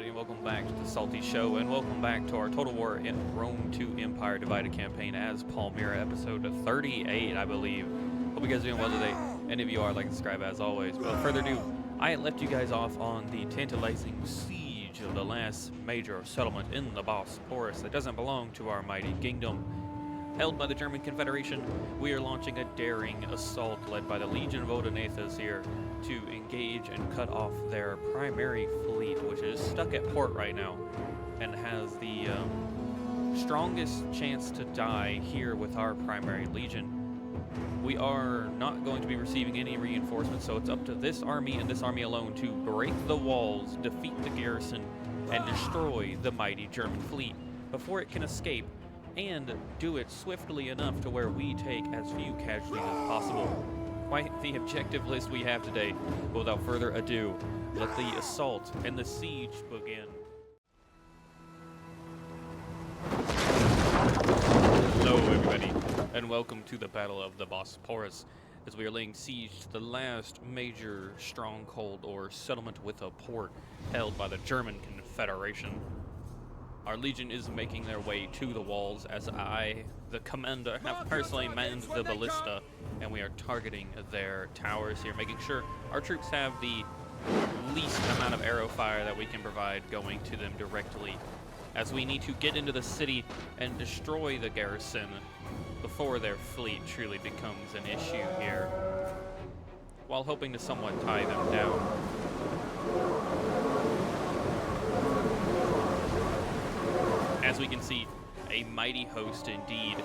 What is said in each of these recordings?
everybody, and welcome back to the SaltyyShow, and welcome back to our Total War in Rome to Empire Divided campaign as Palmyra, episode 38, I believe. Hope you guys are doing well today. Any of you are, like and subscribe as always. Without further ado, I left you guys off on the tantalizing siege of the last major settlement in the Bosporus that doesn't belong to our mighty kingdom. Held by the German Confederation, we are launching a daring assault led by the Legion of Odonathus here to engage and cut off their primary fleet, which is stuck at port right now and has the strongest chance to die here with our primary legion. We are not going to be receiving any reinforcements, so it's up to this army and this army alone to break the walls, defeat the garrison, and destroy the mighty German fleet before it can escape, and do it swiftly enough to where we take as few casualties as possible. Quite the objective list we have today. But without further ado, let the assault and the siege begin. Hello everybody, and welcome to the Battle of the Bosporus, as we are laying siege to the last major stronghold or settlement with a port held by the German Confederation. Our legion is making their way to the walls as I, the commander, have personally manned the ballista, and we are targeting their towers here, making sure our troops have the least amount of arrow fire that we can provide going to them directly, as we need to get into the city and destroy the garrison before their fleet truly becomes an issue here, while hoping to somewhat tie them down. As we can see, a mighty host indeed.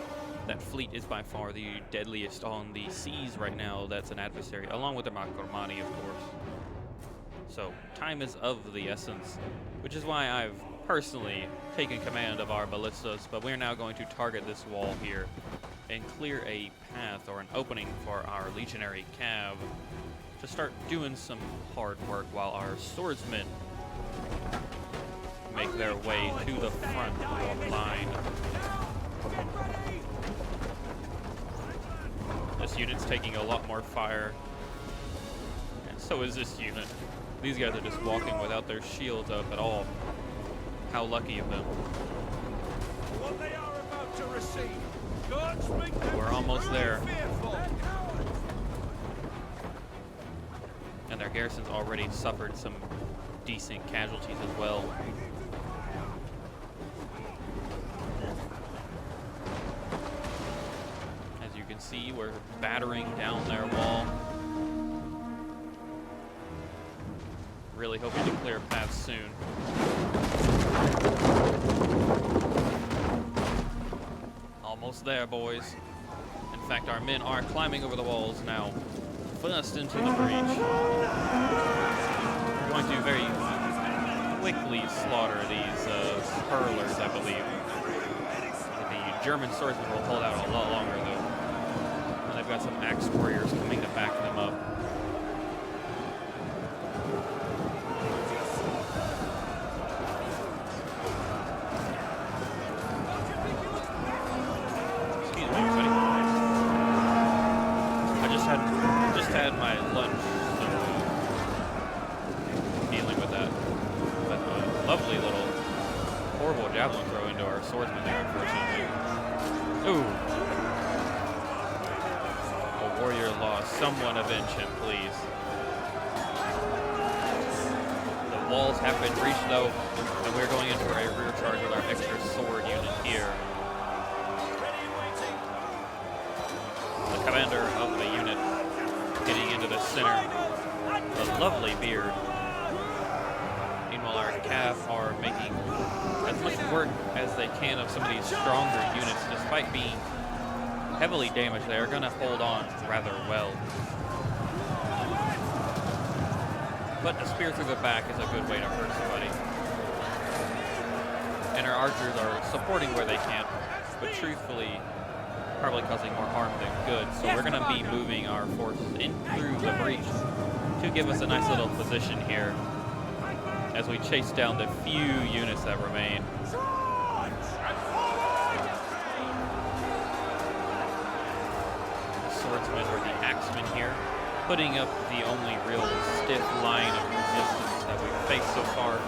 That fleet is by far the deadliest on the seas right now. That's an adversary, along with the Macromani, of course. So, time is of the essence, which is why I've personally taken command of our ballistas, but we're now going to target this wall here and clear a path or an opening for our legionary cav to start doing some hard work while our swordsmen make their way to the front line. This unit's taking a lot more fire, and so is this unit. These guys are just walking without their shields up at all. How lucky of them. What they are about to receive. God speak them. We're almost there. And their garrison's already suffered some decent casualties as well. See, we're battering down their wall. Really hoping to clear paths soon. Almost there, boys. In fact, our men are climbing over the walls now. First into the breach. We're going to very quickly slaughter these hurlers, I believe. The German swordsmen will hold out a lot longer, though. They've got some axe warriors coming to back them up. Excuse me, everybody. I just had my lunch, so dealing with that. But lovely little horrible javelin throw into our swordsman there, unfortunately. Ooh. Warrior lost. Someone avenge him, please. The walls have been breached, though, and we're going into a rear charge with our extra sword unit here. The commander of the unit getting into the center. A lovely beard. Meanwhile, our cav are making as much work as they can of some of these stronger units, despite being heavily damaged. They are going to hold on rather well. But a spear through the back is a good way to hurt somebody. And our archers are supporting where they can, but truthfully, probably causing more harm than good. So we're going to be moving our forces in through the breach to give us a nice little position here as we chase down the few units that remain. Swordsmen or the axemen here, putting up the only real stiff line of resistance that we've faced so far.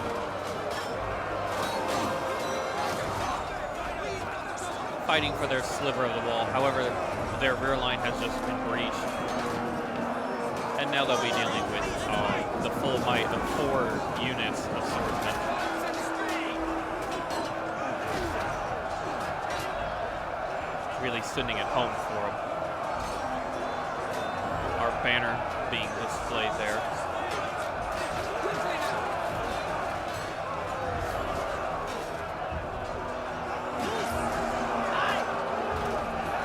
fighting for their sliver of the wall. However, their rear line has just been breached. And now they'll be dealing with the full might of 4 units of swordsmen. Really sending it home for them. Our banner being displayed there.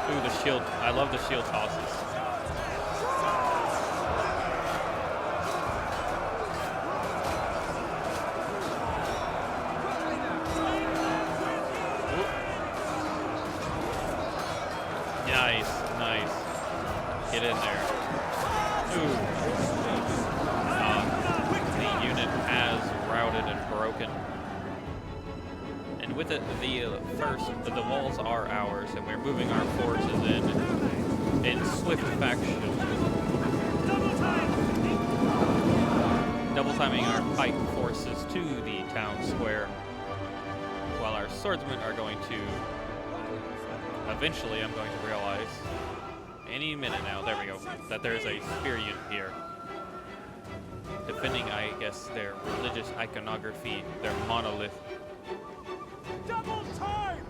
Ooh, the shield. I love the shield tosses. Nice. Get in there. Ooh. The unit has routed and broken. And with it, the walls are ours, and we're moving our forces in swift faction. Double timing our pike forces to the town square, while our swordsmen are going to. Eventually, I'm going to realize, any minute now, there we go, that there's a spear unit here. Defending, I guess, their religious iconography, their monolith. Double time!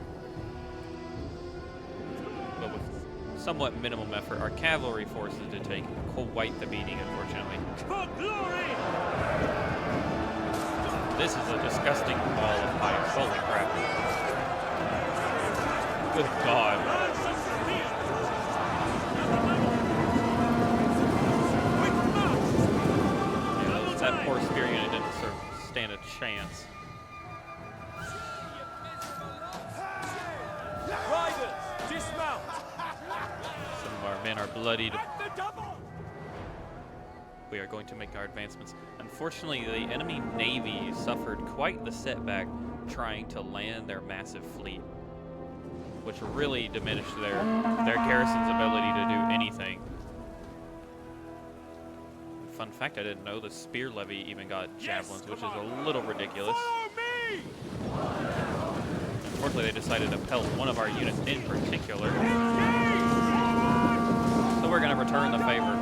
But with somewhat minimum effort, our cavalry forces did take quite the beating, unfortunately. For glory! This is a disgusting wall of pipes. Holy crap. Good God. Yeah, that poor spear unit didn't stand a chance. Riders, dismount! Some of our men are bloodied. We are going to make our advancements. Unfortunately, the enemy navy suffered quite the setback trying to land their massive fleet, which really diminished their garrison's ability to do anything. Fun fact, I didn't know the spear levy even got javelins, which is a little ridiculous. Unfortunately, they decided to pelt one of our units in particular. So we're going to return the favor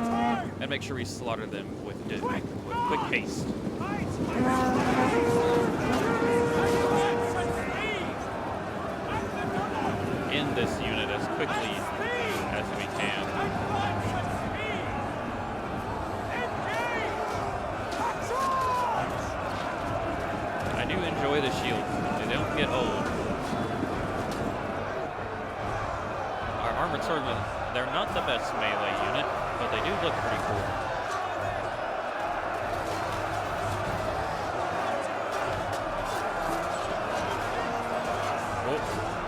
and make sure we slaughter them with quick haste. In this unit as quickly as we can. I do enjoy the shields. They don't get old. Our armored swordsmen, they're not the best melee unit, but they do look pretty cool.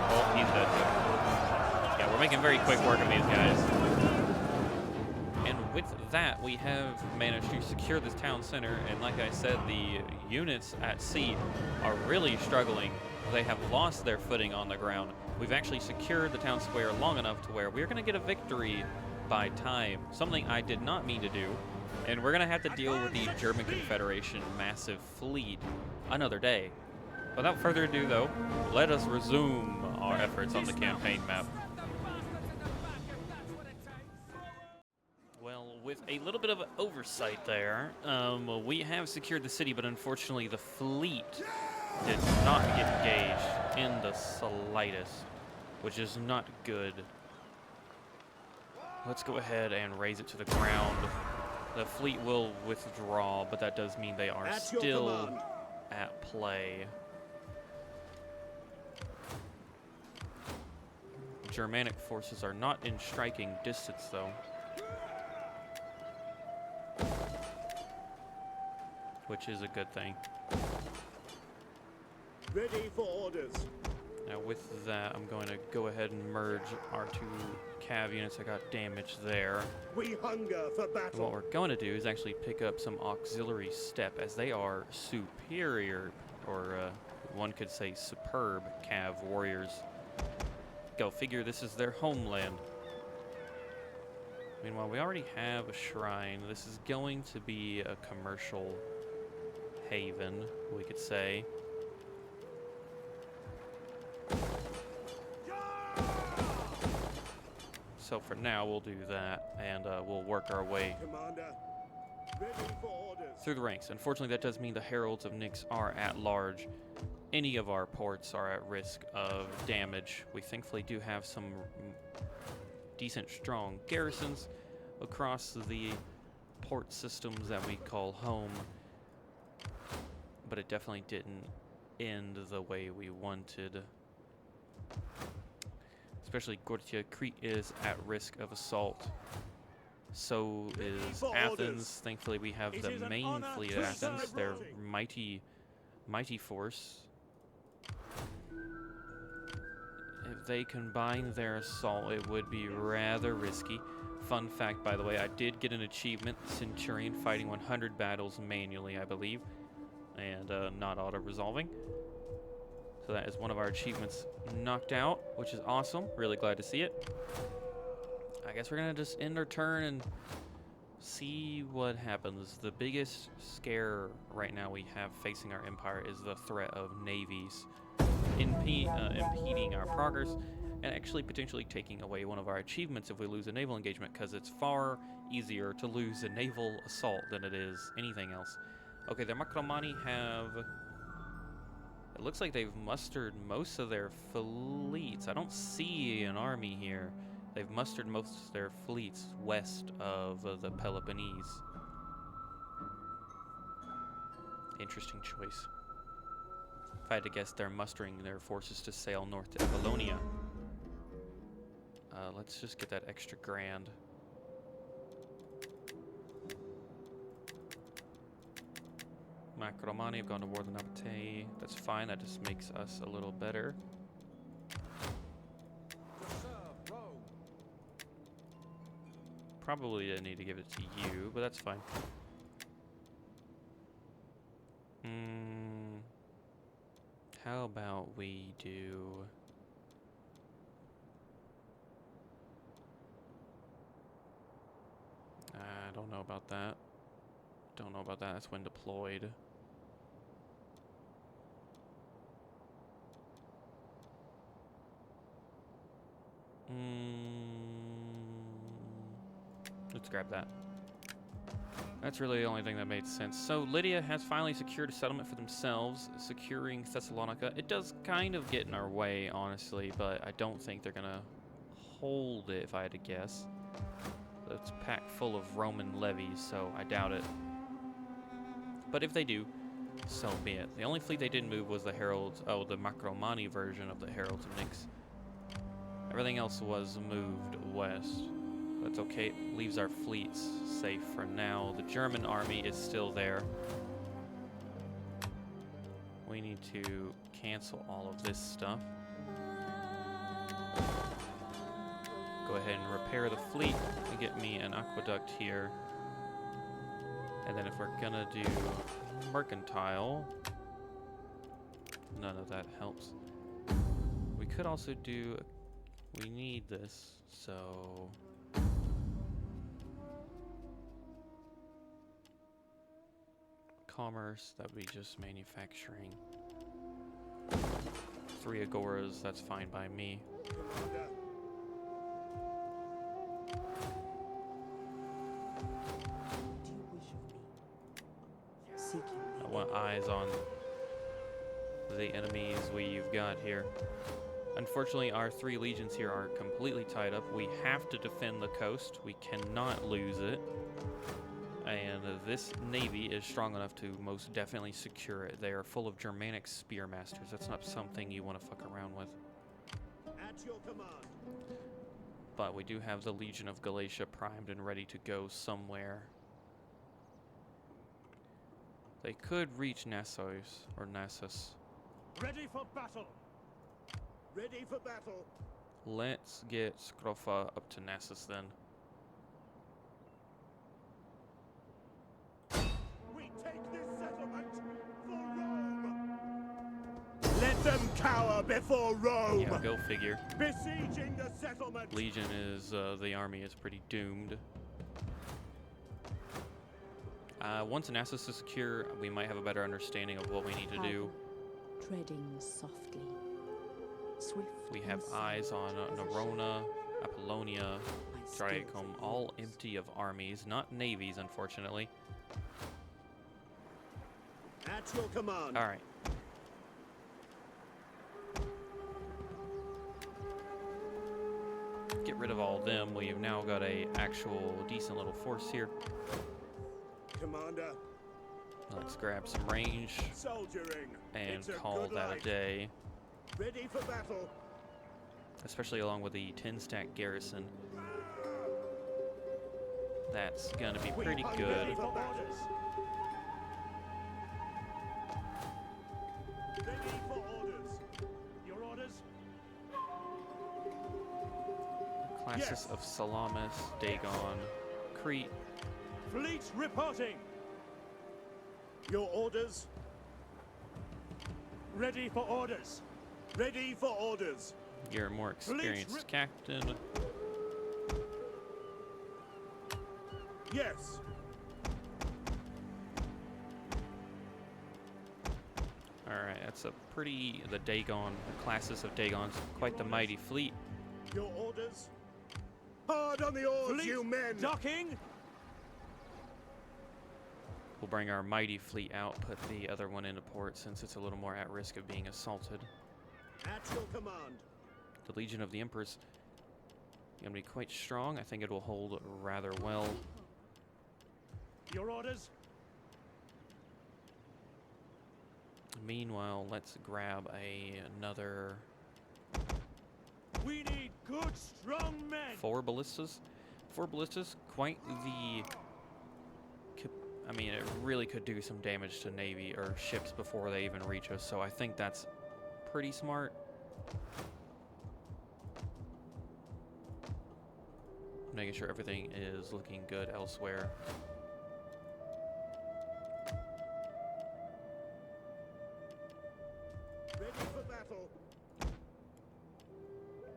Oh, he's dead too. Yeah, we're making very quick work of these guys. And with that, we have managed to secure this town center. And like I said, the units at sea are really struggling. They have lost their footing on the ground. We've actually secured the town square long enough to where we're going to get a victory by time, something I did not mean to do. And we're going to have to deal with the German Confederation massive fleet another day. Without further ado, though, let us resume our efforts on the campaign map. Well, with a little bit of oversight there, we have secured the city, but unfortunately the fleet did not get engaged in the slightest, which is not good. Let's go ahead and raise it to the ground. The fleet will withdraw, but that does mean they are still at play. Germanic forces are not in striking distance, though. Which is a good thing. Ready for orders. Now with that, I'm going to go ahead and merge our 2 cav units that got damaged there. We hunger for battle. And what we're going to do is actually pick up some auxiliary step, as they are superior, or one could say superb cav warriors. Go figure, this is their homeland. Meanwhile, we already have a shrine. This is going to be a commercial haven, we could say. So for now, we'll do that, and we'll work our way Commander, ready for orders. through the ranks. Unfortunately, that does mean the Heralds of Nyx are at large. Any of our ports are at risk of damage. We thankfully do have some decent, strong garrisons across the port systems that we call home, but it definitely didn't end the way we wanted. Especially Gortia. Crete is at risk of assault. So is Athens. Thankfully, we have the main fleet at Athens. Their mighty force. If they combine their assault, it would be rather risky. Fun fact, by the way, I did get an achievement, Centurion, fighting 100 battles manually, I believe, and not auto-resolving. So that is one of our achievements knocked out, which is awesome. Really glad to see it. I guess we're going to just end our turn and see what happens. The biggest scare right now we have facing our empire is the threat of navies impeding our progress and actually potentially taking away one of our achievements if we lose a naval engagement, because it's far easier to lose a naval assault than it is anything else. Okay, the Macromani have... It looks like they've mustered most of their fleets. I don't see an army here. They've mustered most of their fleets west of the Peloponnese. Interesting choice. If I had to guess, they're mustering their forces to sail north to Apollonia. Let's just get that extra grand. Macromani have gone to war with the Nabatea. That's fine, that just makes us a little better. Probably didn't need to give it to you, but that's fine. How about we do... I don't know about that. Don't know about that. That's when deployed. Let's grab that. That's really the only thing that made sense. So Lydia has finally secured a settlement for themselves, securing Thessalonica. It does kind of get in our way, honestly, but I don't think they're gonna hold it, if I had to guess. It's packed full of Roman levies, so I doubt it. But if they do, so be it. The only fleet they didn't move was the Heralds, the Macromani version of the Heralds of Nyx. Everything else was moved west. That's okay, it leaves our fleets safe for now. The German army is still there. We need to cancel all of this stuff. Go ahead and repair the fleet and get me an aqueduct here. And then if we're gonna do mercantile, none of that helps. We could also do, we need this, so... Commerce, that would be just manufacturing. 3 agoras, that's fine by me. Commander, Do you wish of me? Seeking I want eyes on the enemies we've got here. Unfortunately, our 3 legions here are completely tied up. We have to defend the coast. We cannot lose it. And this navy is strong enough to most definitely secure it. They are full of Germanic spearmasters. That's not something you want to fuck around with. at your command. But we do have the Legion of Galatia primed and ready to go somewhere. They could reach Naxos, or Naxos. Ready for battle. Ready for battle. Let's get Scrofa up to Naxos then. We take this settlement for Rome. Let them cower before Rome. Yeah, go figure. Besieging the settlement. Legion is, the army is pretty doomed. Once Naxos is secure, we might have a better understanding of what we need to do. treading softly, swift. We have and eyes on silent as a Nerona. shadow. Apollonia, My skills Triacum, are all yours. empty of armies, not navies, unfortunately. At your command. All right. Get rid of all of them. We've now got a actual decent little force here. Commander, Let's grab some range soldiering. and It's a call good that a life. day, Ready for battle. especially along with the 10-stack garrison. That's gonna be pretty hunger good. for orders. Ready for orders. Your orders? Classes Yes. of Salamis, Dagon, Crete. Fleet reporting. Your orders. Ready for orders. Ready for orders. You're a more experienced captain. Yes. Alright, that's a pretty, the Dagon, the classes of Dagons, quite the mighty fleet. Your orders. Hard on the oars, Fleet you men. docking. We'll bring our mighty fleet out, put the other one into port since it's a little more at risk of being assaulted. At your command. The Legion of the Emperors gonna be quite strong. I think it will hold rather well. Your orders. Meanwhile, let's grab another We need good, strong men. 4 ballistas. 4 ballistas, quite the... I mean, it really could do some damage to Navy or ships before they even reach us, so I think that's pretty smart. Making sure everything is looking good elsewhere. Ready for battle.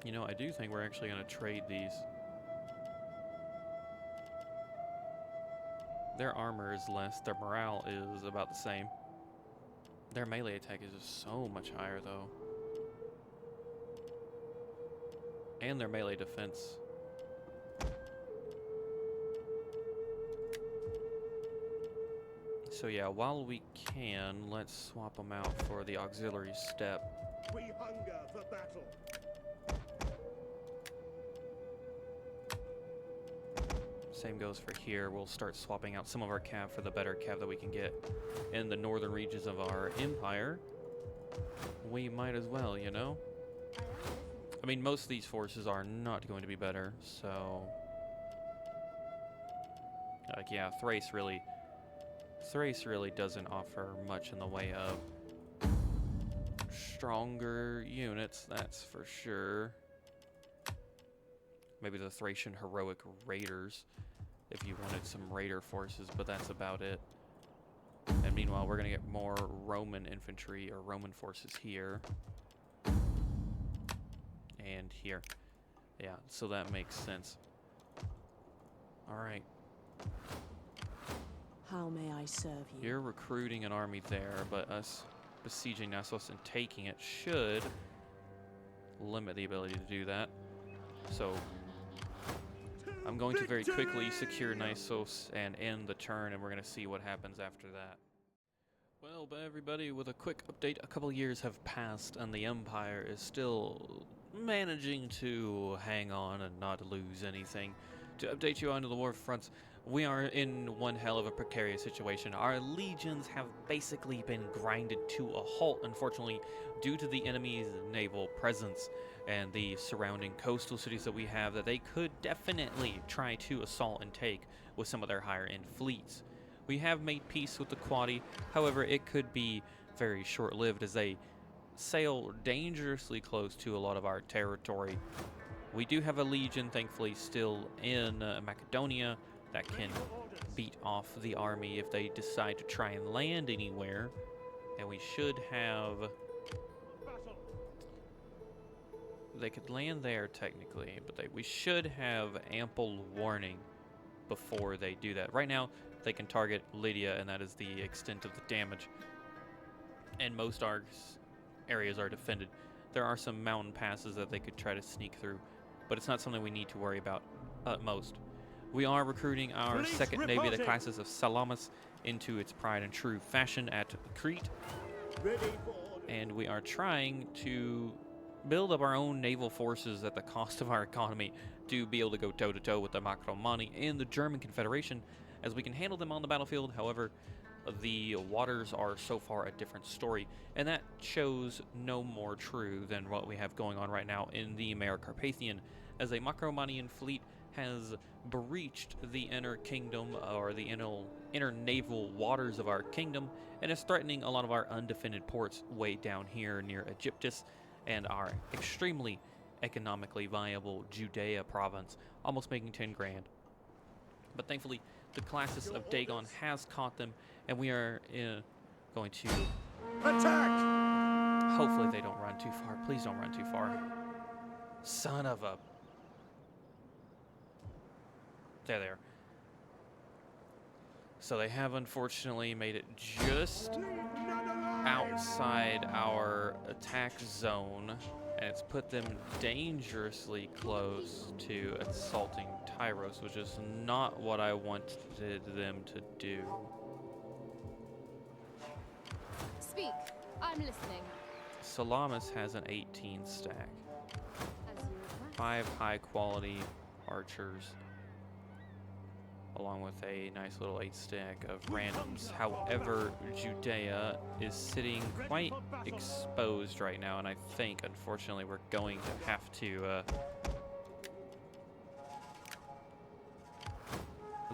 You know, I do think we're actually going to trade these. Their armor is less, their morale is about the same. Their melee attack is just so much higher, though. And their melee defense. So yeah, while we can, let's swap them out for the auxiliary step. We hunger for battle. Same goes for here. We'll start swapping out some of our cav for the better cav that we can get in the northern regions of our empire. We might as well, you know? I mean, most of these forces are not going to be better, so... Like, yeah, Thrace really doesn't offer much in the way of stronger units, that's for sure. Maybe the Thracian heroic raiders, if you wanted some raider forces, but that's about it. And meanwhile, we're gonna get more Roman infantry or Roman forces here. And here. Yeah, so that makes sense. Alright. How may I serve you? You're recruiting an army there, but us besieging Nessos and taking it should limit the ability to do that. So I'm going to very quickly secure Nissos and end the turn, and we're going to see what happens after that. Well, but everybody, with a quick update, a couple years have passed, and the Empire is still managing to hang on and not lose anything. To update you onto the war fronts, we are in one hell of a precarious situation. Our legions have basically been grinded to a halt, unfortunately, due to the enemy's naval presence and the surrounding coastal cities that we have that they could definitely try to assault and take with some of their higher end fleets. We have made peace with the Quadi, however it could be very short-lived as they sail dangerously close to a lot of our territory. We do have a legion, thankfully, still in Macedonia that can beat off the army if they decide to try and land anywhere, and we should have... They could land there technically, but we should have ample warning before they do that. Right now, they can target Lydia, and that is the extent of the damage. And most areas are defended. There are some mountain passes that they could try to sneak through, but it's not something we need to worry about most. We are recruiting our Fleet second navy, the reporting. classes of Salamis, into its pride and true fashion at Crete, Ready for orders. and we are trying to build up our own naval forces at the cost of our economy to be able to go toe-to-toe with the Macromani and the German Confederation, as we can handle them on the battlefield. However, the waters are so far a different story, and that shows no more true than what we have going on right now in the Mare Carpathian, as a Macromanian fleet has breached the inner kingdom, or the inner naval waters of our kingdom, and is threatening a lot of our undefended ports way down here near Egyptus and our extremely economically viable Judea province, almost making 10 grand. But thankfully, the Colossus of Dagon has caught them, and we are going to... Attack! Hopefully they don't run too far. Please don't run too far. Son of a... There they are. So they have unfortunately made it just Leave none alive. outside our attack zone, and it's put them dangerously close to assaulting Tyros, which is not what I wanted them to do. Speak. I'm listening. Salamis has an 18 stack, As you request. 5 high quality archers, along with a nice little 8 stack of randoms. However, Judea is sitting quite exposed right now, and I think, unfortunately, we're going to have to...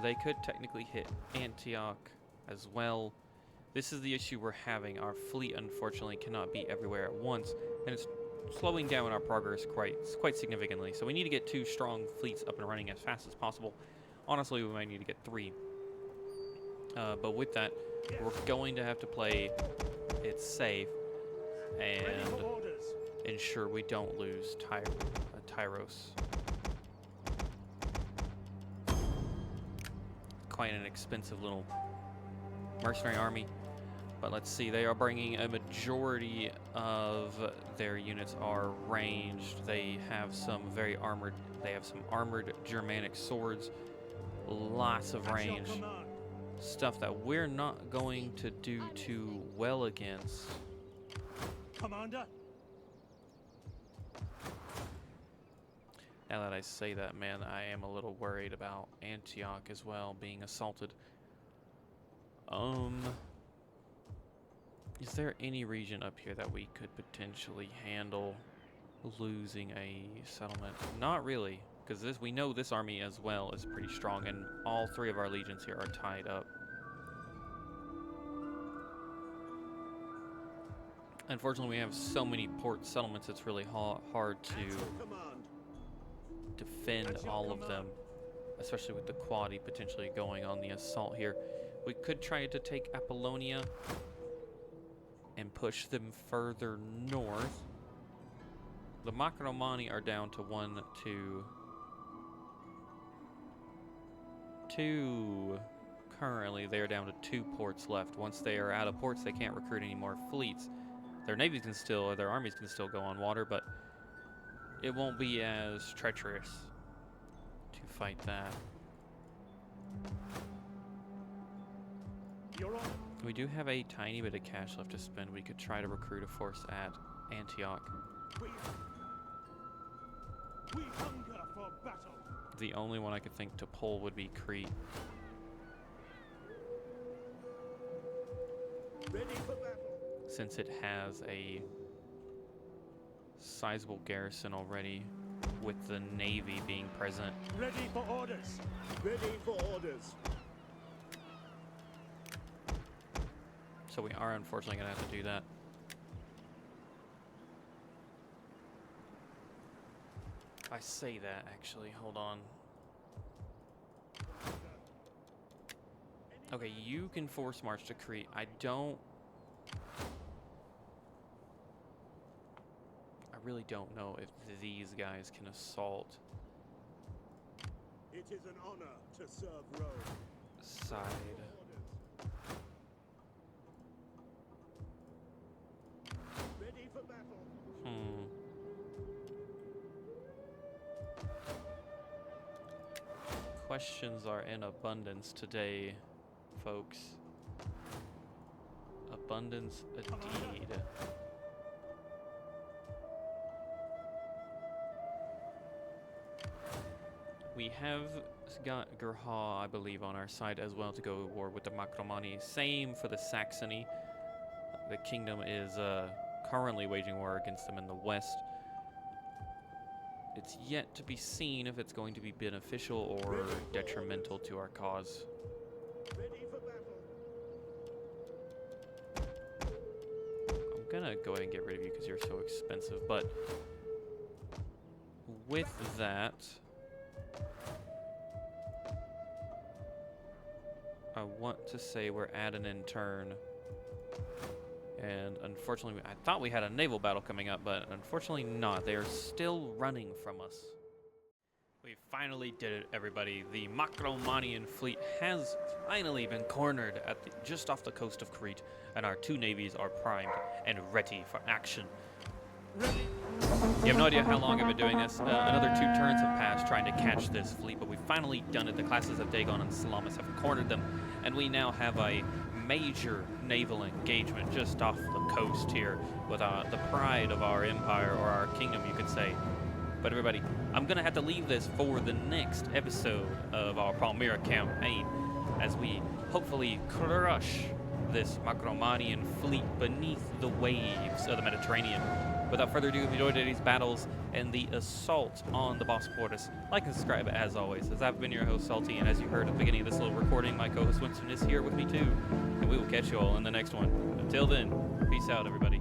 They could technically hit Antioch as well. This is the issue we're having. Our fleet, unfortunately, cannot be everywhere at once, and it's slowing down our progress quite significantly. So we need to get 2 strong fleets up and running as fast as possible. Honestly, we might need to get 3. But with that, we're going to have to play it safe Ready and for orders. ensure we don't lose Tyros. Quite an expensive little mercenary army. But let's see, they are bringing a majority of their units are ranged. They have some armored Germanic swords. Lots of At your range. command. Stuff that we're not going to do too well against. Commander. Now that I say that, man, I am a little worried about Antioch as well being assaulted. Is there any region up here that we could potentially handle losing a settlement? Not really, because we know this army as well is pretty strong, and all 3 of our legions here are tied up. Unfortunately, we have so many port settlements, it's really hard At your to command. defend all of them, especially with the quadi potentially going on the assault here. We could try to take Apollonia and push them further north. The Macromani are down to 1, 2. Currently, they are down to 2 ports left. Once they are out of ports, they can't recruit any more fleets. Their navies can still, or their armies can still go on water, but it won't be as treacherous to fight that. Your honor. We do have a tiny bit of cash left to spend. We could try to recruit a force at Antioch. We hunger for battle. The only one I could think to pull would be Crete. Ready for battle. Since it has a sizable garrison already, with the navy being present. Ready for orders. Ready for orders. So we are unfortunately going to have to do that. I say that, actually. Hold on. Okay, you can force march to Crete. I really don't know if these guys can assault It is an honor to serve Rome. side. Orders. Ready for battle. questions are in abundance today, folks. Abundance indeed. We have got Gerha, I believe, on our side as well to go to war with the Macromani. Same for the Saxony. The kingdom is currently waging war against them in the west. It's yet to be seen if it's going to be beneficial or detrimental to our cause. Ready for battle. I'm gonna go ahead and get rid of you because you're so expensive, but with that, I want to say we're at an end turn. And unfortunately, I thought we had a naval battle coming up, but unfortunately not. They are still running from us. We finally did it, everybody. The Macromanian fleet has finally been cornered at just off the coast of Crete, and our two navies are primed and ready for action. You have no idea how long I've been doing this. Another 2 turns have passed trying to catch this fleet, but we've finally done it. The classes of Dagon and Salamis have cornered them, and we now have a major naval engagement just off the coast here with the pride of our empire, or our kingdom, you could say. But everybody, I'm going to have to leave this for the next episode of our Palmyra campaign as we hopefully crush this Macromanian fleet beneath the waves of the Mediterranean. Without further ado, if you enjoyed today's battles and the assault on the Bosporus, like and subscribe as always, as I've been your host, Saltyy, and as you heard at the beginning of this little recording, my co-host Winston is here with me too, and we will catch you all in the next one. Until then, peace out, everybody.